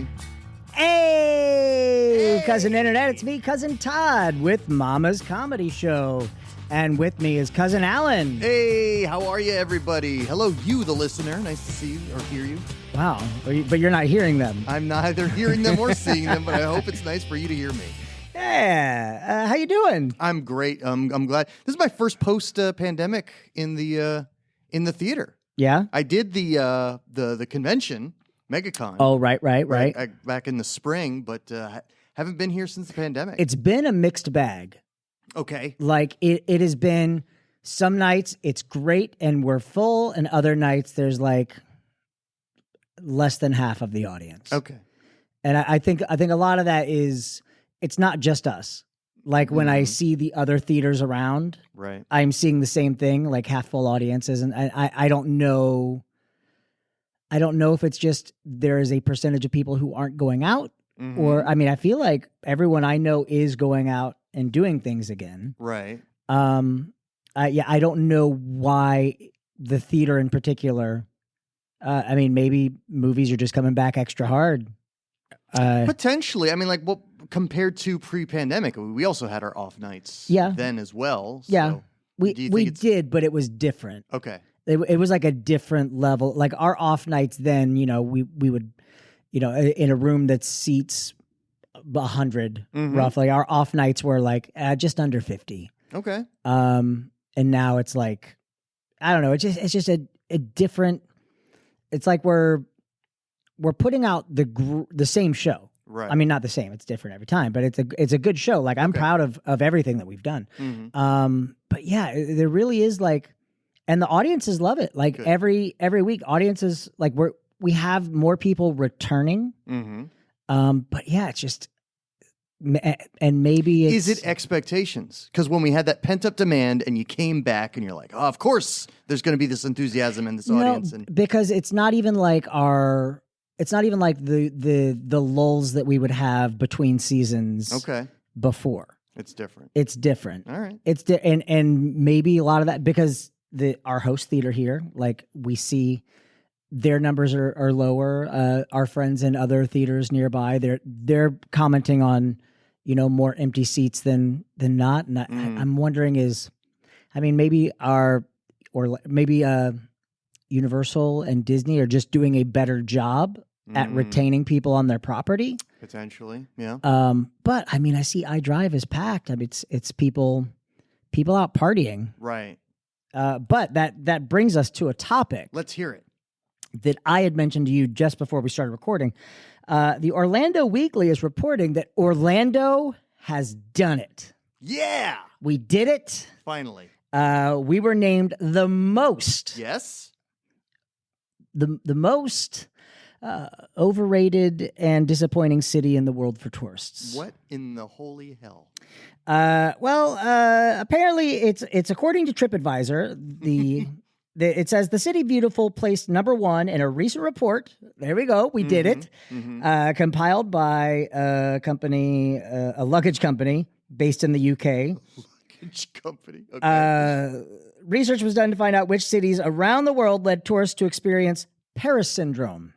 everybody. Hey, Cousin Internet, it's me, Cousin Todd, with Mama's Comedy Show. And with me is Cousin Alan. Hey, how are you, everybody? Hello, you, the listener. Nice to see you or hear you. Wow, but you're not hearing them. I'm neither hearing them or seeing them, but I hope it's nice for you to hear me. Yeah, how you doing? I'm great. I'm glad. This is my first post-pandemic in the theater. Yeah? I did the convention, MegaCon. Oh, right. Back in the spring, but haven't been here since the pandemic. It's been a mixed bag. Okay. Like, it has been, some nights it's great and we're full, and other nights there's like less than half of the audience. Okay. And I think a lot of that is, it's not just us. Like when I see the other theaters around, right, I'm seeing the same thing, like half full audiences, and I don't know. I don't know if it's just there is a percentage of people who aren't going out, or I mean, I feel like everyone I know is going out and doing things again. right. I don't know why the theater in particular. I mean, maybe movies are just coming back extra hard. Potentially. I mean, like, well, compared to pre-pandemic, we also had our off nights then as well. So yeah, we did, but it was different. Okay. It was like a different level. Like our off nights then, you know, we would, you know, in a room that seats 100 roughly, our off nights were like just under 50. Okay. And now it's like, I don't know. It's just a different. It's like we're putting out the same show. Right. I mean, not the same. It's different every time, but it's a good show. Like I'm proud of everything that we've done. But yeah, there really is like, and the audiences love it. Like every week, audiences like we have more people returning. But yeah, it's just, and maybe it's, is it expectations? Because when we had that pent up demand and you came back and you're like, oh, of course, there's going to be this enthusiasm in this audience. And because it's not even like the lulls that we would have between seasons. Okay. Before. It's different. It's different. All right. And maybe a lot of that because our host theater here, like we see their numbers are lower. Our friends in other theaters nearby, they're commenting on, you know, more empty seats than not. And I'm wondering maybe Universal and Disney are just doing a better job at retaining people on their property. Potentially, yeah. But I mean, I see iDrive is packed. I mean, it's people out partying. Right. But that brings us to a topic. Let's hear it. That I had mentioned to you just before we started recording. The Orlando Weekly is reporting that Orlando has done it. Yeah. We did it. Finally. We were named the most. Yes. The most overrated and disappointing city in the world for tourists. What in the holy hell? Apparently it's according to TripAdvisor. It says the City Beautiful placed number 1 in a recent report. There we go. We did it. Compiled by a luggage company based in the UK. Luggage company. Okay. Research was done to find out which cities around the world led tourists to experience Paris syndrome.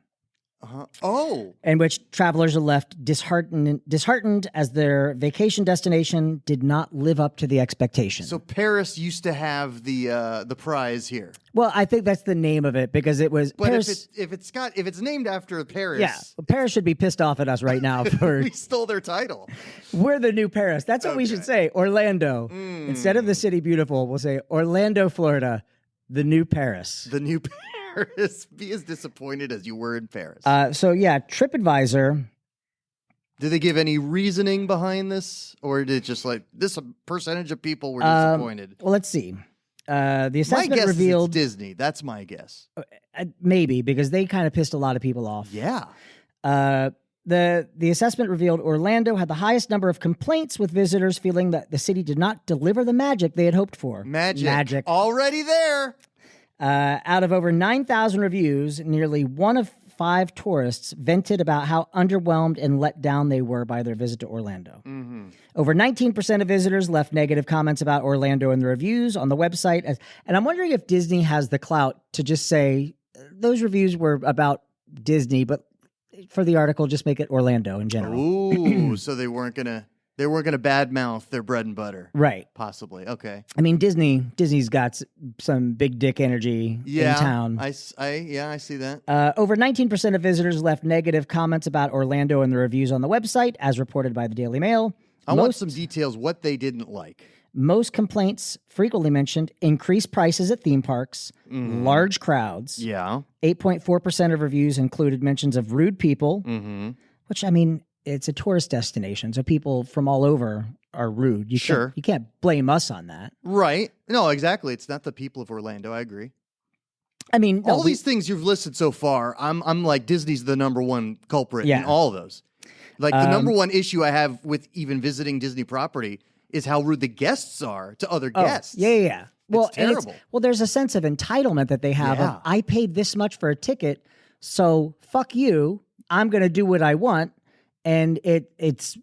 Oh. In which travelers are left disheartened as their vacation destination did not live up to the expectation. So Paris used to have the prize here. Well, I think that's the name of it because it was. But Paris, if it's named after Paris, yeah, Paris should be pissed off at us right now for we stole their title. We're the new Paris. That's what we should say. Orlando instead of the City Beautiful. We'll say Orlando, Florida, the new Paris. The new Paris. Be as disappointed as you were in Paris. So yeah, TripAdvisor. Did they give any reasoning behind this, or did it just like this percentage of people were disappointed? Well, let's see. The assessment my guess revealed is it's Disney. That's my guess. Maybe because they kind of pissed a lot of people off. Yeah. The assessment revealed Orlando had the highest number of complaints with visitors feeling that the city did not deliver the magic they had hoped for. Magic. Already there. Out of over 9,000 reviews, nearly 1 of 5 tourists vented about how underwhelmed and let down they were by their visit to Orlando. Over 19% of visitors left negative comments about Orlando in the reviews on the website. And I'm wondering if Disney has the clout to just say those reviews were about Disney, but for the article, just make it Orlando in general. Ooh, so they weren't gonna badmouth their bread and butter, Right. possibly. Okay. I mean, Disney's got some big dick energy in town. I see that. Over 19% of visitors left negative comments about Orlando in the reviews on the website, as reported by the Daily Mail. I want some details what they didn't like. Most complaints frequently mentioned increased prices at theme parks, large crowds. Yeah. 8.4% of reviews included mentions of rude people, which, I mean, it's a tourist destination, so people from all over are rude. You can't blame us on that. Right. No, exactly. It's not the people of Orlando. I agree. I mean, all these things you've listed so far, I'm like, Disney's the number one culprit in all of those. Like, the number one issue I have with even visiting Disney property is how rude the guests are to other guests. Yeah. Well, it's terrible. There's a sense of entitlement that they have of, I paid this much for a ticket, so fuck you. I'm going to do what I want. And it's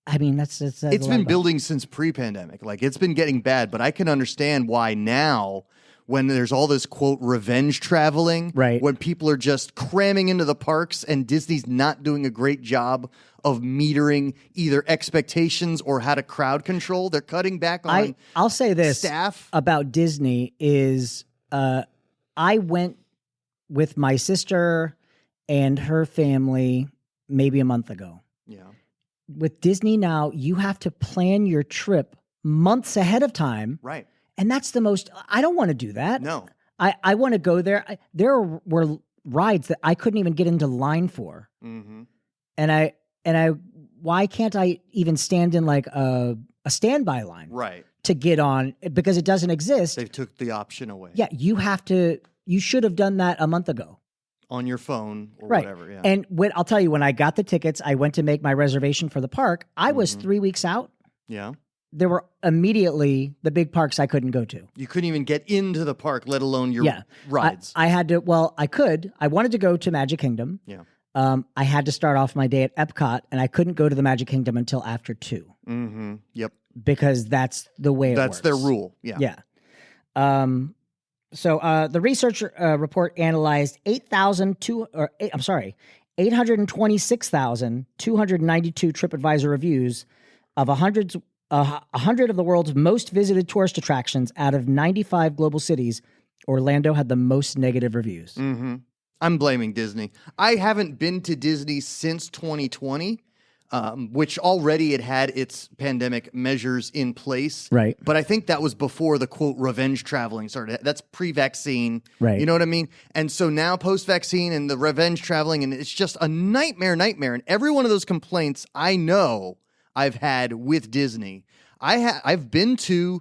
been building since pre-pandemic. Like, it's been getting bad, but I can understand why now, when there's all this, quote, revenge traveling, right, when people are just cramming into the parks and Disney's not doing a great job of metering either expectations or how to crowd control. They're cutting back on I'll say this staff. About Disney is I went with my sister and her family maybe a month ago. Yeah. With Disney now, you have to plan your trip months ahead of time. Right. And that's the most, I don't want to do that. No. I want to go there. There were rides that I couldn't even get into line for. Mm-hmm. And why can't I even stand in like a standby line? Right. To get on, because it doesn't exist. They took the option away. Yeah. You should have done that a month ago. On your phone or right. whatever. Yeah. And I'll tell you, when I got the tickets, I went to make my reservation for the park. I was 3 weeks out. Yeah. There were immediately the big parks I couldn't go to. You couldn't even get into the park, let alone your rides. I had to, I could. I wanted to go to Magic Kingdom. Yeah. I had to start off my day at Epcot, and I couldn't go to the Magic Kingdom until after 2. Mm-hmm. Yep. Because that's the way it works. That's their rule. Yeah. Yeah. So the research report analyzed 826,292 TripAdvisor reviews of 100 of the world's most visited tourist attractions. Out of 95 global cities, Orlando had the most negative reviews. Mm-hmm. I'm blaming Disney. I haven't been to Disney since 2020. Which already it had its pandemic measures in place. Right. But I think that was before the, quote, revenge traveling started. That's pre-vaccine. Right. You know what I mean? And so now post-vaccine and the revenge traveling, and it's just a nightmare. And every one of those complaints I know I've had with Disney. I've been to,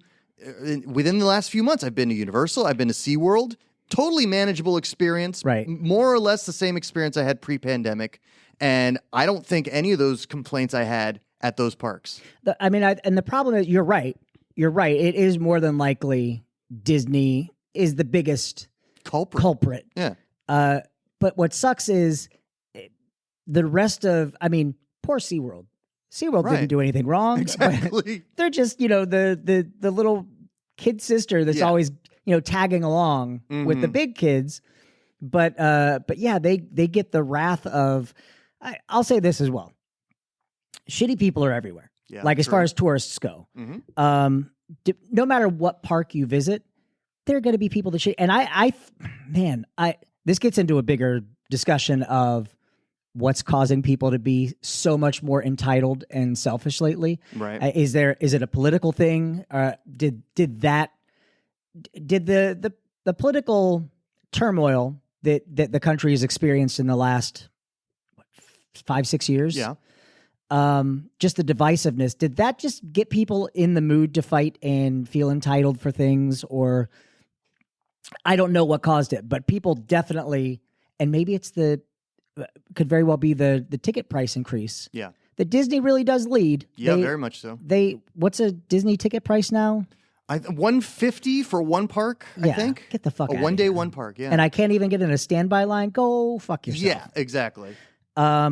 within the last few months, I've been to Universal, I've been to SeaWorld. Totally manageable experience. Right. More or less the same experience I had pre-pandemic. And I don't think any of those complaints I had at those parks. And the problem is, you're right. It is more than likely Disney is the biggest culprit. Yeah. But what sucks is the rest of, poor SeaWorld. SeaWorld didn't do anything wrong. Exactly. They're just, the little kid sister that's always, tagging along with the big kids. But yeah, they get the wrath of, I'll say this as well. Shitty people are everywhere. Yeah, like as far as tourists go. Mm-hmm. No matter what park you visit, there are going to be people that shit. And this gets into a bigger discussion of what's causing people to be so much more entitled and selfish lately. Right. Is it a political thing? Did the political turmoil that the country has experienced in the last 5-6 years. Yeah. Just the divisiveness. Did that just get people in the mood to fight and feel entitled for things? Or I don't know what caused it, but people definitely, and maybe could very well be the ticket price increase. Yeah. That Disney really does lead. Yeah, very much so. What's a Disney ticket price now? $150 for one park, I think. Get the fuck out. A 1 day, one park, yeah. And I can't even get in a standby line. Go fuck yourself. Yeah, exactly. I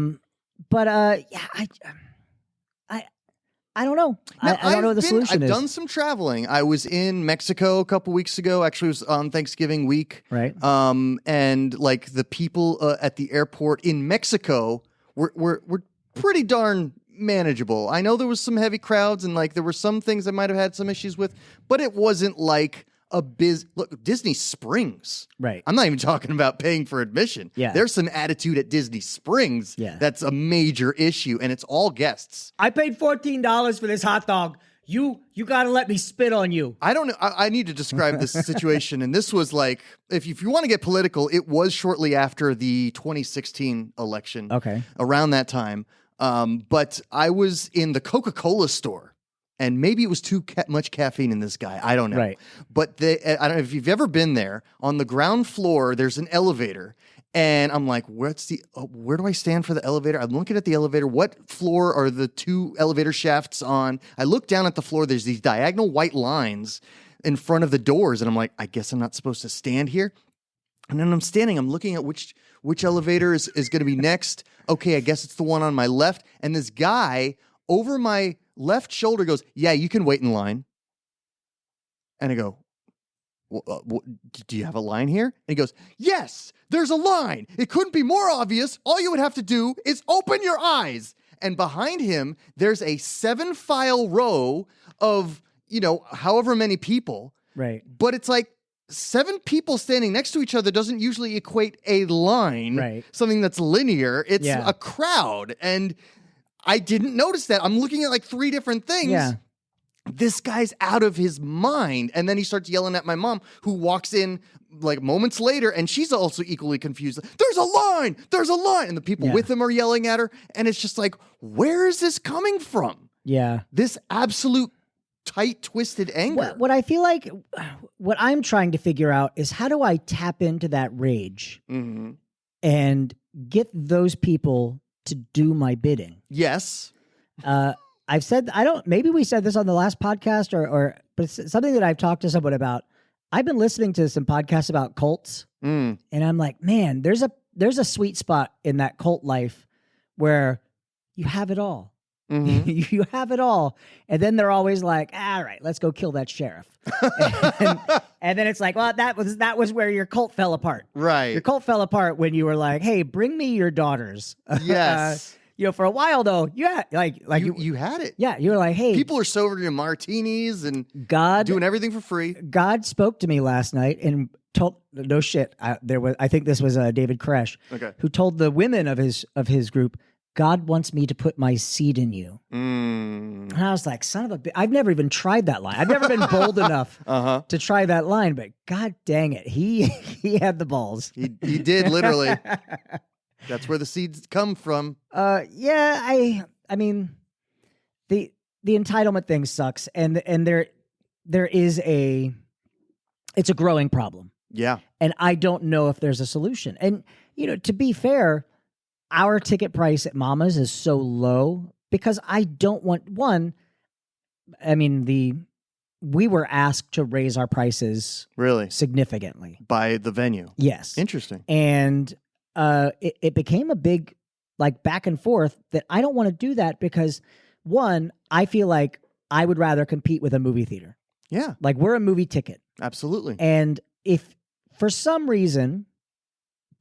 don't know. I don't know what the solution is. I've done some traveling. I was in Mexico a couple weeks ago. Actually, it was on Thanksgiving week. Right. And like the people at the airport in Mexico were pretty darn manageable. I know there was some heavy crowds and like there were some things I might have had some issues with, but it wasn't like look, Disney Springs. Right. I'm not even talking about paying for admission. Yeah. There's some attitude at Disney Springs that's a major issue, and it's all guests. I paid $14 for this hot dog. You got to let me spit on you. I don't know. I need to describe this situation. And this was like, if you want to get political, it was shortly after the 2016 election. Okay. Around that time. But I was in the Coca-Cola store. And maybe it was too much caffeine in this guy. I don't know. Right. But I don't know if you've ever been there. On the ground floor, there's an elevator. And I'm like, where do I stand for the elevator? I'm looking at the elevator. What floor are the two elevator shafts on? I look down at the floor. There's these diagonal white lines in front of the doors. And I'm like, I guess I'm not supposed to stand here. And then I'm standing. I'm looking at which elevator is going to be next. Okay, I guess it's the one on my left. And this guy over my left shoulder goes, yeah, you can wait in line. And I go, do you have a line here? And he goes, yes, there's a line. It couldn't be more obvious. All you would have to do is open your eyes. And behind him, there's a 7-file row of, however many people. Right. But it's like 7 people standing next to each other doesn't usually equate a line. Right. Something that's linear. It's a crowd. And I didn't notice that. I'm looking at like 3 different things. Yeah. This guy's out of his mind. And then he starts yelling at my mom, who walks in like moments later, and she's also equally confused. There's a line! There's a line! And the people with him are yelling at her. And it's just like, where is this coming from? Yeah. This absolute tight, twisted anger. What I feel like, what I'm trying to figure out is how do I tap into that rage and get those people to do my bidding? Yes. I've said, maybe we said this on the last podcast but it's something that I've talked to someone about. I've been listening to some podcasts about cults and I'm like, man, there's a sweet spot in that cult life where you have it all. You have it all. And then they're always like, all right, let's go kill that sheriff. and then it's like, well, that was where your cult fell apart. Right. Your cult fell apart when you were like, hey, bring me your daughters. Yes. For a while though, you had it. Yeah, you were like, hey, people are serving in martinis and God doing everything for free. God spoke to me last night and told, no shit. I think this was David Koresh, who told the women of his group, God wants me to put my seed in you. And I was like, son of a bitch. I've never even tried that line. I've never been bold enough to try that line, but God dang it. He had the balls. He did, literally. That's where the seeds come from. Yeah, I mean, the entitlement thing sucks. And there is it's a growing problem. Yeah. And I don't know if there's a solution. And, to be fair, our ticket price at Mama's is so low because I don't want we were asked to raise our prices really significantly by the venue. Yes. Interesting. And it became a big back and forth that I don't want to do that because I feel like I would rather compete with a movie theater. Yeah. Like we're a movie ticket. Absolutely. And if for some reason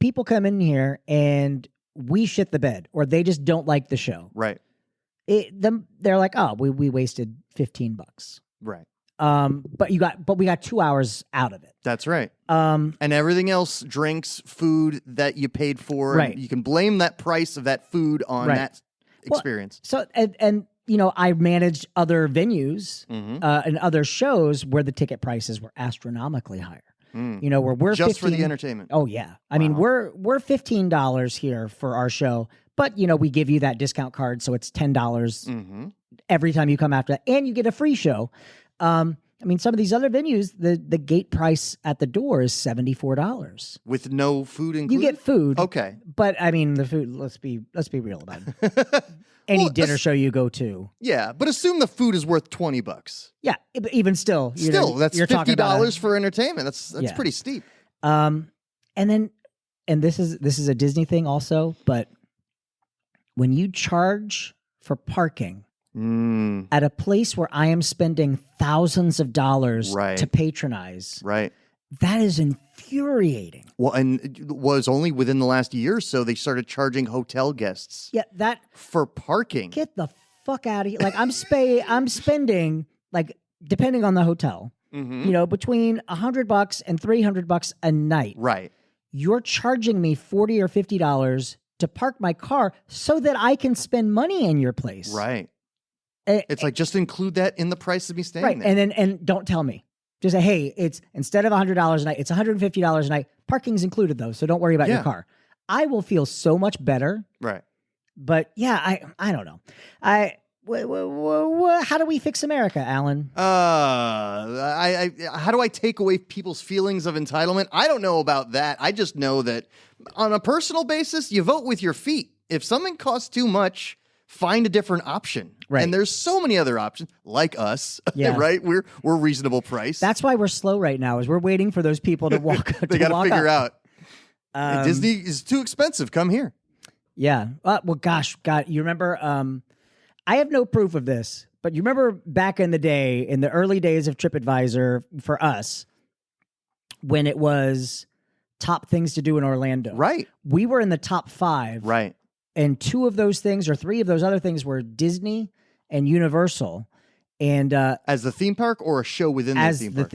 people come in here and we shit the bed or they just don't like the show. Right. They're like, oh, we wasted $15. Right. But we got 2 hours out of it. That's right. And everything else, drinks, food that you paid for, right. You can blame that price of that food on that experience. Well, so, and I managed other venues and other shows where the ticket prices were astronomically higher. Where we're just 15, for the entertainment. Oh yeah. I mean, we're $15 here for our show, but we give you that discount card. So it's $10 every time you come after that and you get a free show. Some of these other venues, the gate price at the door is $74 with no food included. You get food, okay, but the food. Let's be real about it. Any dinner show you go to, yeah, but assume the food is worth $20. Yeah, even still, that's $50 for entertainment. That's pretty steep. And this is a Disney thing also, but when you charge for parking. At a place where I am spending thousands of dollars to patronize, right? That is infuriating. Well, and it was only within the last year or so they started charging hotel guests Yeah, for parking. get the fuck out of here. Like I'm spending like depending on the hotel, between $100 and $300 a night. Right. You're charging me $40 or $50 to park my car so that I can spend money in your place. Right. Eh, It's like just include that in the price of me staying there. And don't tell me. Just say, hey, it's instead of $100 a night, it's $150 a night. Parking's included though, so don't worry about your car. I will feel so much better. Right. But yeah, I don't know. How do we fix America, Alan? How do I take away people's feelings of entitlement? I don't know about that. I just know that on a personal basis, you vote with your feet. If something costs too much, find a different option. Right. And there's so many other options, like us. Yeah. Right? We're reasonable price. That's why we're slow right now. Is we're waiting for those people to walk. They got to figure out. Um, Disney is too expensive. Come here. Yeah. Well, gosh, God, you remember? I have no proof of this, but you remember back in the day, in the early days of TripAdvisor for us, when it was top things to do in Orlando. Right. We were in the top 5. Right. And 2 of those things, or 3 of those other things, were Disney and Universal. And as the theme park or a show within the theme park?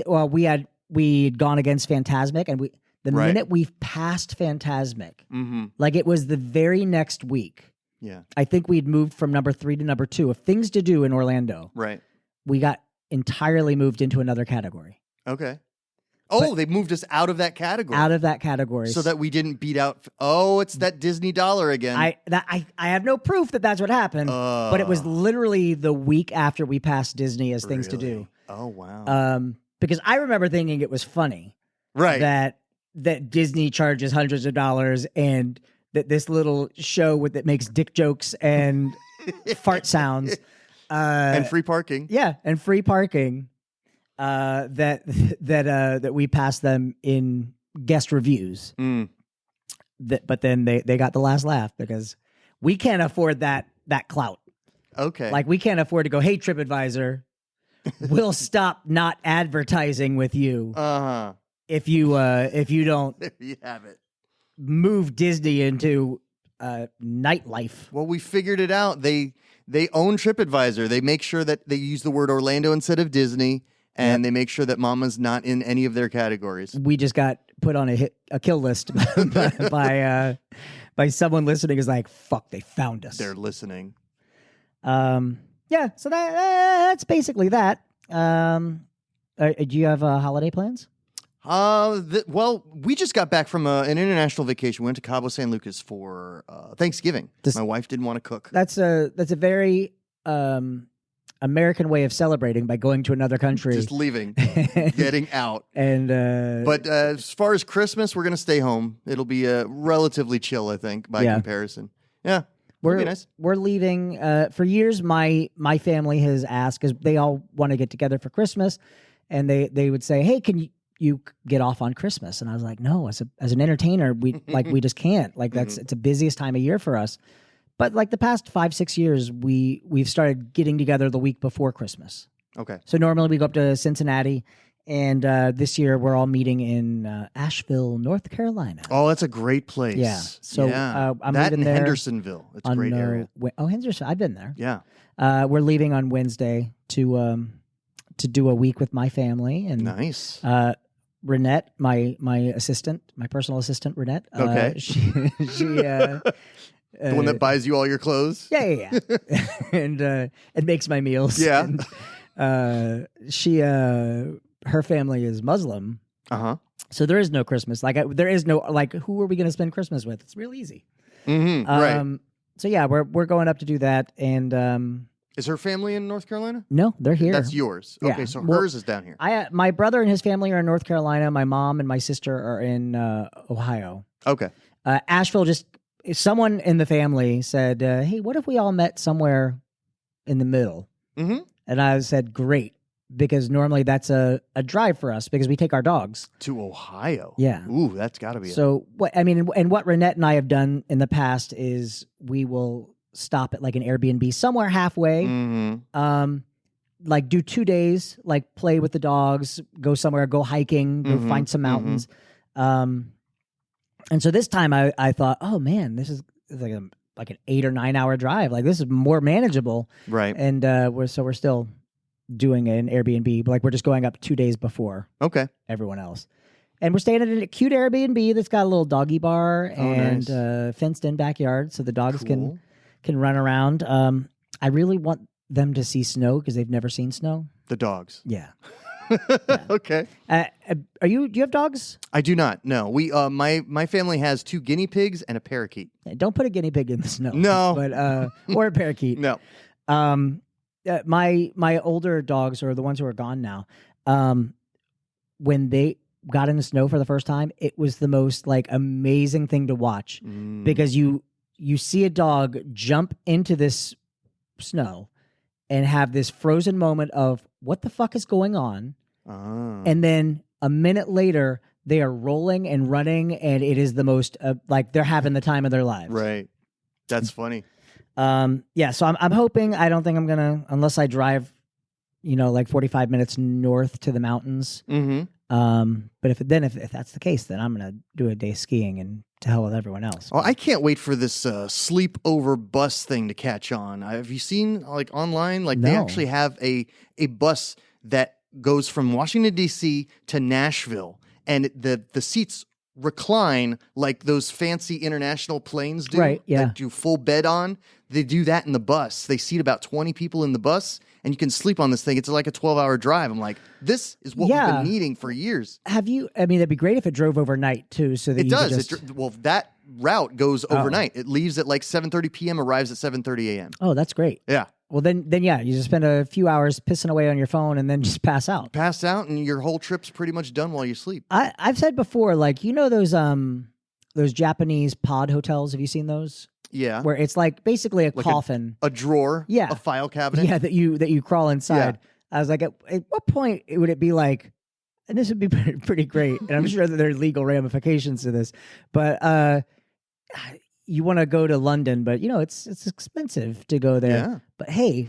We'd gone against Fantasmic, and the Right. minute we passed Fantasmic, Mm-hmm. like it was the very next week. Yeah. I think we'd moved from number 3 to number 2 of things to do in Orlando. Right. We got entirely moved into another category. Okay. Oh, they moved us out of that category. Out of that category. So that we didn't beat out. Oh, it's that Disney dollar again. I have no proof that that's what happened, but it was literally the week after we passed Disney as things to do. Oh, wow. Because I remember thinking it was funny, right. That Disney charges hundreds of dollars and that this little show that makes dick jokes and fart sounds and free parking. Yeah, and free parking. That we passed them in guest reviews. But then they got the last laugh because we can't afford that clout. Okay. Like we can't afford to go, hey, TripAdvisor, we'll stop not advertising with you if you don't There you have it. move Disney into nightlife. Well, we figured it out. They own TripAdvisor. They make sure that they use the word Orlando instead of Disney. And they make sure that Mama's not in any of their categories. We just got put on a kill list by someone listening. Is like, fuck, they found us. They're listening. Yeah. So that's basically that. Do you have holiday plans? Well, we just got back from an international vacation. We went to Cabo San Lucas for Thanksgiving. My wife didn't want to cook. That's a very American way of celebrating by going to another country. Just leaving, getting out. And but as far as Christmas, we're going to stay home. It'll be relatively chill, I think, by comparison. Yeah, it'll be nice. We're leaving. For years, my family has asked, because they all want to get together for Christmas, and they would say, hey, can you get off on Christmas? And I was like, no, as an entertainer, we just can't. Like it's the busiest time of year for us. But like the past 5-6 years, we've started getting together the week before Christmas. Okay. So normally we go up to Cincinnati, and this year we're all meeting in Asheville, North Carolina. Oh, that's a great place. Yeah. So I'm that leaving in there. Hendersonville. It's a great area. Henderson. I've been there. Yeah. We're leaving on Wednesday to do a week with my family. And nice. Renette, my assistant, my personal assistant, Renette. Okay. She the one that buys you all your clothes? Yeah. And it makes my meals. Yeah. And, her family is Muslim. Uh-huh. So there is no Christmas. There is no, who are we going to spend Christmas with? It's real easy. Mm-hmm. Right. So yeah, we're going up to do that. And, is her family in North Carolina? No, they're here. That's yours. Okay, Yeah. so hers is down here. My brother and his family are in North Carolina. My mom and my sister are in Ohio. Okay. Asheville, someone in the family said, hey, what if we all met somewhere in the middle? Mm-hmm. And I said, great, because normally that's a drive for us because we take our dogs. To Ohio? Yeah. Ooh, that's got to be what Renette and I have done in the past is we will stop at like an Airbnb somewhere halfway. Mm-hmm. like do 2 days, like play with the dogs, go somewhere, go hiking, go find some mountains. And so this time I thought, oh man, this is like an 8 or 9 hour drive. Like this is more manageable. Right. And we're still doing an Airbnb, but like we're just going up 2 days before everyone else. And we're staying at a cute Airbnb that's got a little doggy bar and fenced in backyard so the dogs can run around. I really want them to see snow because they've never seen snow. The dogs. Yeah. Okay. Do you have dogs? I do not. No. We my family has 2 guinea pigs and a parakeet. Don't put a guinea pig in the snow. No. But or a parakeet. No. My older dogs, or the ones who are gone now, when they got in the snow for the first time, it was the most like amazing thing to watch because you see a dog jump into this snow and have this frozen moment of what the fuck is going on, and then a minute later they are rolling and running, and it is the most like they're having the time of their lives. Right. That's funny. Yeah, so I'm hoping. I don't think I'm gonna, unless I drive, like 45 minutes north to the mountains. But if that's the case, then I'm gonna do a day skiing and to hell with everyone else. Oh, I can't wait for this sleepover bus thing to catch on. Have you seen like online? Like they actually have a bus that goes from Washington D.C. to Nashville, and the seats recline like those fancy international planes do. Right, yeah. That do full bed on. They do that in the bus. They seat about 20 people in the bus, and you can sleep on this thing. It's like a 12-hour drive. I'm like, this is what we've been needing for years. Have you? I mean, it'd be great if it drove overnight too, so that it you does. Could just... Well, that route goes overnight. It leaves at like 7:30 p.m. arrives at 7:30 a.m. Oh, that's great. Yeah. Well, then yeah, you just spend a few hours pissing away on your phone and then just pass out. Pass out, and your whole trip's pretty much done while you sleep. I've said before, like those Japanese pod hotels. Have you seen those? Yeah. Where it's like basically a coffin, a drawer, a file cabinet. Yeah, that you crawl inside. Yeah. I was like, at what point would it be like? And this would be pretty great. And I'm sure that there are legal ramifications to this, but you want to go to London, but it's expensive to go there. Yeah. But hey,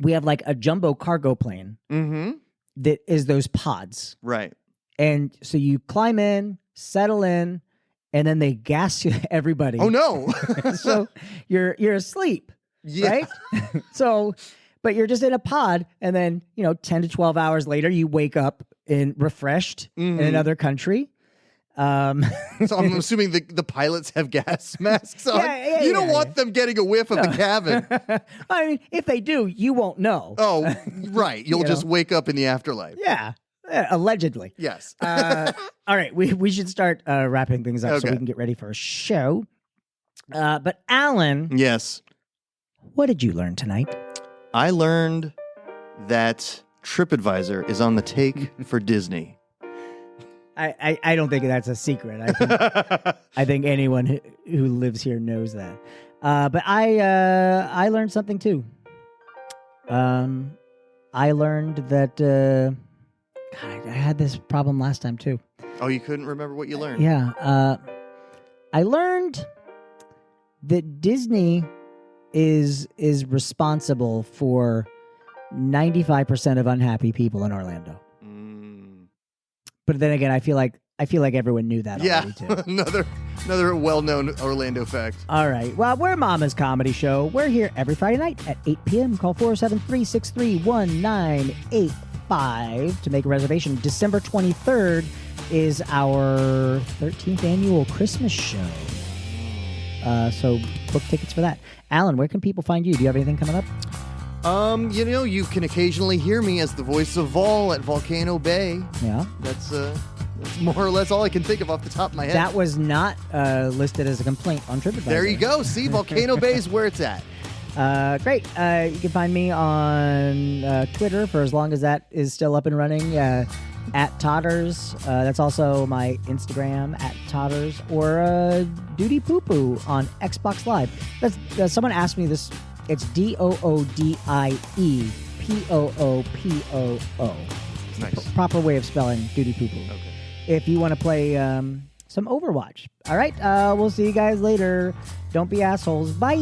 we have like a jumbo cargo plane that is those pods. Right. And so you climb in, settle in, and then they gas everybody. Oh no. So you're asleep. Yeah. Right? So, but you're just in a pod, and then 10 to 12 hours later you wake up refreshed in another country. So I'm assuming the pilots have gas masks on. You don't want them getting a whiff of the cabin. I mean, if they do, you won't know. Oh, right. You'll just wake up in the afterlife. Yeah. Allegedly. Yes. All right. We should start wrapping things up so we can get ready for a show. But Alan. Yes. What did you learn tonight? I learned that TripAdvisor is on the take for Disney. I don't think that's a secret. I think anyone who lives here knows that. But I learned something too. I learned that God, I had this problem last time too. Oh, you couldn't remember what you learned? Yeah. I learned that Disney is responsible for 95% of unhappy people in Orlando. But then again, I feel like everyone knew that already too. another well-known Orlando fact. All right. Well, we're Mama's Comedy Show. We're here every Friday night at 8 p.m. Call 473-631-1985 to make a reservation. December 23rd is our 13th annual Christmas show. So book tickets for that. Alan, where can people find you? Do you have anything coming up? You can occasionally hear me as the voice of Vol at Volcano Bay. Yeah. That's more or less all I can think of off the top of my head. That was not listed as a complaint on TripAdvisor. There you go. See, Volcano Bay is where it's at. Great. You can find me on Twitter for as long as that is still up and running, at Totters. That's also my Instagram, at Totters, or Duty Poo Poo on Xbox Live. Someone asked me this. It's DOODIEPOOPOO. Nice. Proper way of spelling Duty Poo Poo. Okay. If you want to play some Overwatch. All right. We'll see you guys later. Don't be assholes. Bye.